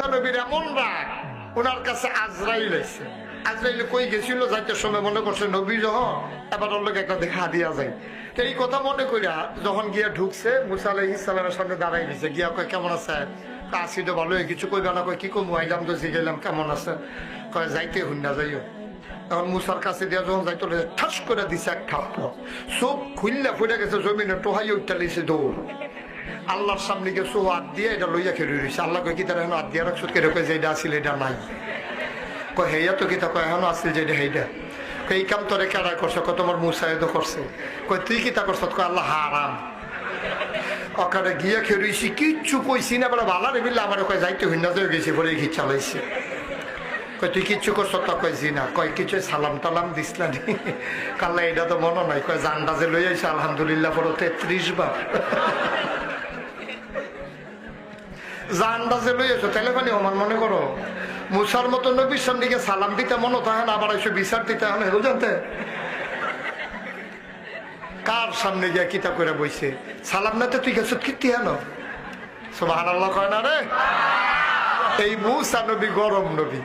মুসা নবীর এমন রাগ, ওনার কাছে আজরাইল এসে, আজরাইল কই গেছিল যাইতে সময় মনে করছে নবী যখন এবার ওর লোক একটা দেখা দিয়া যায়। তো এই কথা মনে করিয়া যখন গিয়া ঢুকছে মুসা আলাইহিস সালামের সামনে দাঁড়াই দিছে, গিয়া কয় কেমন আছে? আসি তো ভালোই, কিছু কইবা না? কয় কি কমু, আইলাম তো জিগাইলাম কেমন আছে। কয় যাইতে হুন না যাইও। তখন মুসার কাছে দিয়া যখন যাইতো ঠাস করে দিছে এক থাপ্পড়, চোখ খুললে ফুটে গেছে জমিনে, টোহাই উঠতে লিছে দৌড়। আল্লাহর সামনে গিয়ে সো হাত দিয়ে এটা লইয়া খেলে রয়েছে। আল্লাহ কয় কি তারা এখন হাত দিয়ে রাখছো? কেন কয় যে এটা আসিল এটা নাই। কয় হেয়া তো কিতা? কয় এখনো আসিল যে এটা সেইটা। এই কাম তোরে কেডা করছে? কয় তোমার মুসাইদ করছে। কয় তুই কিতা করছ? কয় আল্লাহ হারাম। ওখানে গিয়ে খেয়েছি, কিচ্ছু কইছি না, বলে ভালো রে বিল্লা আমার। কয় যাইতে হইনা তো গেছি, পরে ঘি চালাইছে। কয় তুই কিচ্ছু করছ? তা কয় জি না। কয় কিছু সালাম টালাম দিসলা নি? কাল্লা এটা তো মনে নাই। কয় জানটা যে লই আইছে আলহামদুলিল্লাহ পড়ো 33 বার। জানটা যে লই আইছো তাহলে মানে আমার মনে করো মুসার মতো নবীর সামনে গিয়ে সালাম দিতে মনে থাকে না, আবার এসে বিচার দিতে হয় না, জানতে কার সামনে গিয়া কিতা করে বইছে? সালাম না তো তুই গেছ কীর্তি হেন সুবহানাল্লাহ কয় না রে। এই মুসা নবী গরম নবী।